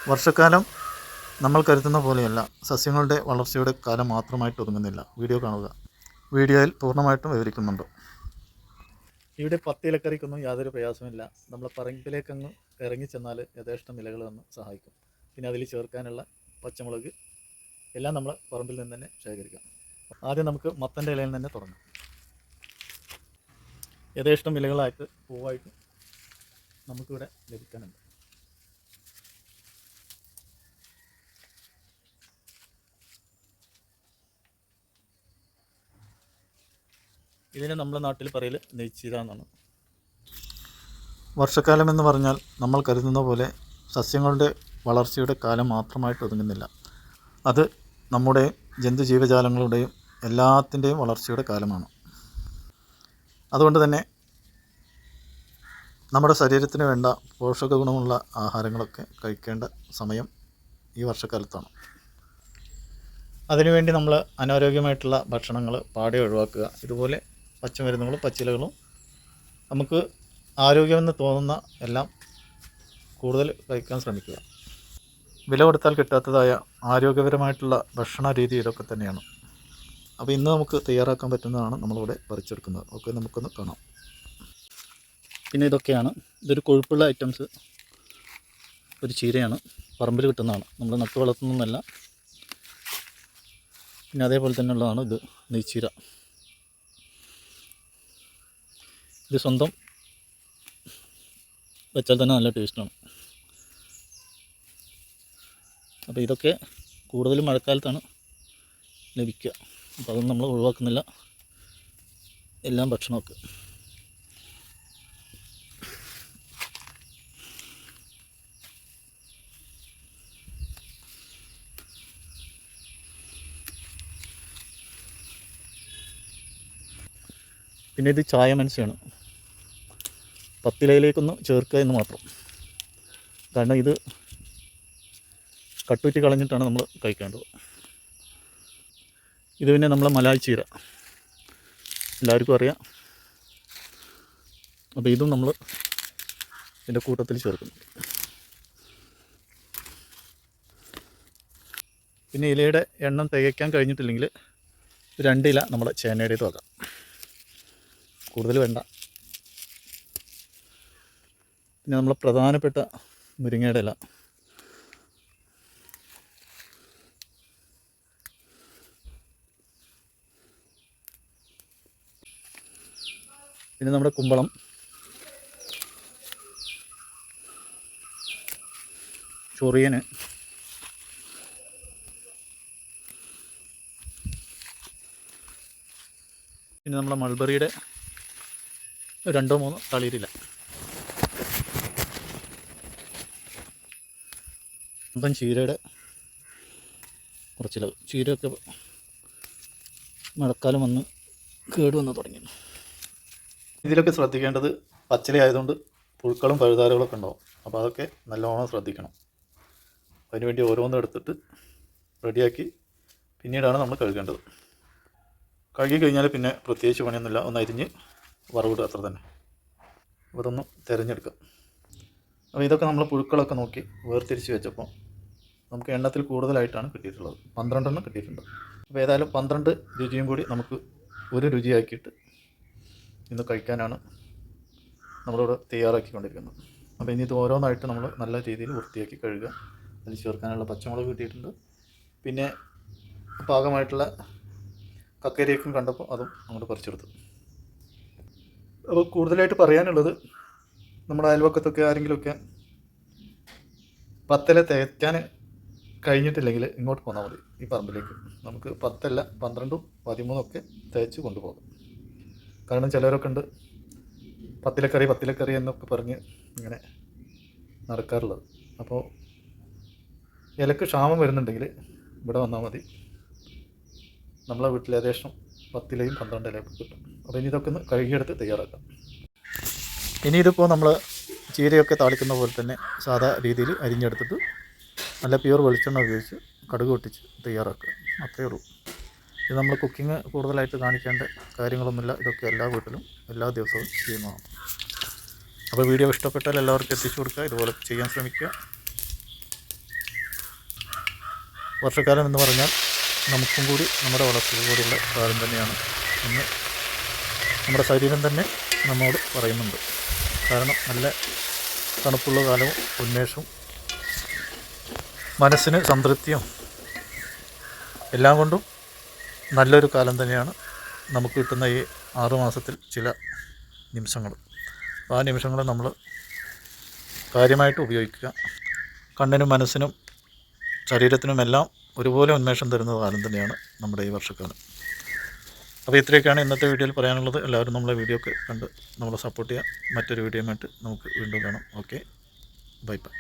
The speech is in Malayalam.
വർഷക്കാലം നമ്മൾ കരുതുന്ന പോലെയല്ല. സസ്യങ്ങളുടെ വളർച്ചയുടെ കാലം മാത്രമായിട്ട് ഒതുങ്ങുന്നില്ല. വീഡിയോ കാണുക. വീഡിയോയിൽ പൂർണ്ണമായിട്ടും വിവരിക്കുന്നുണ്ട്. ഇവിടെ പത്തിലക്കറിക്കൊന്നും യാതൊരു പ്രയാസമില്ല. നമ്മൾ പറമ്പിലേക്കങ്ങ് ഇറങ്ങിച്ചെന്നാൽ യഥേഷ്ടം ഇലകൾ വന്ന് സഹായിക്കും. പിന്നെ അതിൽ ചേർക്കാനുള്ള പച്ചമുളക് എല്ലാം നമ്മൾ പറമ്പിൽ നിന്ന് തന്നെ ശേഖരിക്കാം. ആദ്യം നമുക്ക് മത്തൻ്റെ ഇലയിൽ തന്നെ തുടങ്ങാം. യഥേഷ്ടം ഇലകളായിട്ട് പൂവായിട്ട് നമുക്കിവിടെ ലഭിക്കാനുണ്ട്. ഇതിനെ നമ്മുടെ നാട്ടിൽ പറയൽ നെയ്ച്ചീര എന്നാണ്. വർഷക്കാലം എന്ന് പറഞ്ഞാൽ നമ്മൾ കരുതുന്ന പോലെ സസ്യങ്ങളുടെ വളർച്ചയുടെ കാലം മാത്രമായിട്ട് ഒതുങ്ങുന്നില്ല. അത് നമ്മുടെ ജന്തുജീവജാലങ്ങളുടെയും എല്ലാത്തിൻ്റെയും വളർച്ചയുടെ കാലമാണ്. അതുകൊണ്ട് തന്നെ നമ്മുടെ ശരീരത്തിന് വേണ്ട പോഷക ഗുണമുള്ള ആഹാരങ്ങളൊക്കെ കഴിക്കേണ്ട സമയം ഈ വർഷക്കാലത്താണ്. അതിനുവേണ്ടി നമ്മൾ അനാരോഗ്യമായിട്ടുള്ള ഭക്ഷണങ്ങൾ പാടെ ഒഴിവാക്കുക. ഇതുപോലെ പച്ചമരുന്നുകളും പച്ചിലകളും നമുക്ക് ആരോഗ്യമെന്ന് തോന്നുന്ന എല്ലാം കൂടുതൽ കഴിക്കാൻ ശ്രമിക്കുക. വില കൊടുത്താൽ കിട്ടാത്തതായ ആരോഗ്യപരമായിട്ടുള്ള ഭക്ഷണ രീതി ഇതൊക്കെ തന്നെയാണ്. അപ്പോൾ ഇന്ന് നമുക്ക് തയ്യാറാക്കാൻ പറ്റുന്നതാണ് നമ്മളിവിടെ പറിച്ചെടുക്കുന്നത്. ഒക്കെ നമുക്കൊന്ന് കാണാം. പിന്നെ ഇതൊക്കെയാണ്. ഇതൊരു കൊഴുപ്പുള്ള ഐറ്റംസ്, ഒരു ചീരയാണ്. പറമ്പിൽ കിട്ടുന്നതാണ്, നമ്മൾ നട്ടു വളർത്തുന്നതല്ല. പിന്നെ അതേപോലെ തന്നെ ഉള്ളതാണ് ഇത് നെയ്ച്ചീര. ഇത് സ്വന്തം വെച്ചാൽ തന്നെ നല്ല ടേസ്റ്റാണ്. അപ്പോൾ ഇതൊക്കെ കൂടുതലും മഴക്കാലത്താണ് ലഭിക്കുക. അപ്പോൾ അതൊന്നും നമ്മൾ ഒഴിവാക്കുന്നില്ല, എല്ലാം ഭക്ഷണമൊക്കെ. പിന്നെ ഇത് ചായ മനസ്സാണ്. പത്തിലയിലേക്കൊന്ന് ചേർക്കുക എന്ന് മാത്രം. കാരണം ഇത് കട്ടുറ്റി കളഞ്ഞിട്ടാണ് നമ്മൾ കഴിക്കേണ്ടത്. ഇത് പിന്നെ നമ്മളെ മലായ് ചീര എല്ലാവർക്കും അറിയാം. അപ്പോൾ ഇതും നമ്മൾ ഇതിൻ്റെ കൂട്ടത്തിൽ ചേർക്കുന്നു. പിന്നെ ഇലയുടെ എണ്ണം തികയ്ക്കാൻ കഴിഞ്ഞിട്ടില്ലെങ്കിൽ 2 ഇല നമ്മുടെ ചേനയുടേത് ആകാം, കൂടുതൽ വേണ്ട. പിന്നെ നമ്മളെ പ്രധാനപ്പെട്ട മുരിങ്ങയുടെ ഇല, പിന്നെ നമ്മുടെ കുമ്പളം, ചൊറിയന്, പിന്നെ നമ്മളെ മൾബറിയുടെ 2-3 തളിരില. അപ്പം ചീരയുടെ കുറച്ചില. ചീരയൊക്കെ മഴക്കാലം വന്ന് കേടുവന്ന് തുടങ്ങി. ഇതിലൊക്കെ ശ്രദ്ധിക്കേണ്ടത് പച്ചില ആയതുകൊണ്ട് പുഴുക്കളും പഴുതാരകളൊക്കെ ഉണ്ടാവും. അപ്പോൾ അതൊക്കെ നല്ലോണം ശ്രദ്ധിക്കണം. അതിനുവേണ്ടി ഓരോന്നും എടുത്തിട്ട് റെഡിയാക്കി പിന്നീടാണ് നമ്മൾ കഴുകേണ്ടത്. കഴുകി കഴിഞ്ഞാൽ പിന്നെ പ്രത്യേകിച്ച് പണിയൊന്നുമില്ല. ഒന്ന് അരിഞ്ഞ് വറവിടുക, അത്ര തന്നെ. അപ്പോൾ ഇതൊന്ന് തിരഞ്ഞെടുക്കാം. അപ്പോൾ ഇതൊക്കെ നമ്മൾ പുഴുക്കളൊക്കെ നോക്കി വേർതിരിച്ച് വെച്ചപ്പോൾ നമുക്ക് എണ്ണത്തിൽ കൂടുതലായിട്ടാണ് കിട്ടിയിട്ടുള്ളത്. 12 കിട്ടിയിട്ടുണ്ട്. അപ്പോൾ ഏതായാലും 12 രുചിയും കൂടി നമുക്ക് ഒരു രുചിയാക്കിയിട്ട് ഇന്ന് കഴിക്കാനാണ് നമ്മളിവിടെ തയ്യാറാക്കിക്കൊണ്ടിരിക്കുന്നത്. അപ്പോൾ ഇനി ഇത് ഓരോന്നായിട്ട് നമ്മൾ നല്ല രീതിയിൽ വൃത്തിയാക്കി കഴുകുക. അതിൽ ചേർക്കാനുള്ള പച്ചമുളക് കിട്ടിയിട്ടുണ്ട്. പിന്നെ പാകമായിട്ടുള്ള കക്കരിയൊക്കെ കണ്ടപ്പോൾ അതും അങ്ങോട്ട് പറിച്ചെടുത്തു. അപ്പോൾ കൂടുതലായിട്ട് പറയാനുള്ളത്, നമ്മുടെ അയൽവക്കത്തൊക്കെ ആരെങ്കിലുമൊക്കെ പത്തില തേക്കാൻ കഴിഞ്ഞിട്ടില്ലെങ്കിൽ ഇങ്ങോട്ട് പോന്നാൽ മതി, ഈ പറമ്പിലേക്ക്. നമുക്ക് 10 അല്ല 12, 13 തേച്ച് കൊണ്ടുപോകും. കാരണം ചിലരൊക്കെ ഉണ്ട് പത്തിലക്കറി എന്നൊക്കെ പറഞ്ഞ് ഇങ്ങനെ നടക്കാറുള്ളത്. അപ്പോൾ ഇലക്ക് ക്ഷാമം വരുന്നുണ്ടെങ്കിൽ ഇവിടെ വന്നാൽ മതി. നമ്മളെ വീട്ടിൽ ഏകദേശം 10 ഇലയും 12 ഇലയൊക്കെ കിട്ടും. അപ്പോൾ ഇനി ഇതൊക്കെ ഒന്ന് കഴുകിയെടുത്ത് തയ്യാറാക്കാം. ഇനി ഇതിപ്പോൾ നമ്മൾ ചീരയൊക്കെ താളിക്കുന്ന പോലെ തന്നെ സാധാ രീതിയിൽ അരിഞ്ഞെടുത്തിട്ട് നല്ല പ്യൂർ വെളിച്ചെണ്ണ ഉപയോഗിച്ച് കടുക് പൊട്ടിച്ച് തയ്യാറാക്കുക, അത്രയേ ഉള്ളൂ. ഇത് നമ്മൾ കുക്കിംഗ് കൂടുതലായിട്ട് കാണിക്കേണ്ട കാര്യങ്ങളൊന്നുമില്ല. ഇതൊക്കെ എല്ലാ വീട്ടിലും എല്ലാ ദിവസവും ചെയ്യുന്നതാണ്. അപ്പോൾ വീഡിയോ ഇഷ്ടപ്പെട്ടാൽ എല്ലാവർക്കും എത്തിച്ചു കൊടുക്കുക. ഇതുപോലെ ചെയ്യാൻ ശ്രമിക്കുക. വർഷക്കാലം എന്ന് പറഞ്ഞാൽ നമുക്കും കൂടി നമ്മുടെ വളർച്ചയ്ക്ക് കൂടിയുള്ള കാലം തന്നെയാണ് എന്ന് നമ്മുടെ ശരീരം തന്നെ നമ്മോട് പറയുന്നുണ്ട്. കാരണം നല്ല തണുപ്പുള്ള കാലവും ഉന്മേഷവും മനസ്സിന് സംതൃപ്തിയും എല്ലാം കൊണ്ടും നല്ലൊരു കാലം തന്നെയാണ് നമുക്ക് കിട്ടുന്ന ഈ 6 മാസത്തിൽ ചില നിമിഷങ്ങൾ. അപ്പോൾ ആ നിമിഷങ്ങൾ നമ്മൾ കാര്യമായിട്ട് ഉപയോഗിക്കുക. കണ്ണിനും മനസ്സിനും ശരീരത്തിനുമെല്ലാം ഒരുപോലെ ഉന്മേഷം തരുന്ന കാലം തന്നെയാണ് നമ്മുടെ ഈ വർഷക്കാലം. അപ്പോൾ ഇത്രയൊക്കെയാണ് ഇന്നത്തെ വീഡിയോയിൽ പറയാനുള്ളത്. എല്ലാവരും നമ്മളെ വീഡിയോ ഒക്കെ കണ്ട് നമ്മളെ സപ്പോർട്ട് ചെയ്യുക. മറ്റൊരു വീഡിയോയുമായിട്ട് നമുക്ക് വീണ്ടും കാണാം. Okay, bye bye.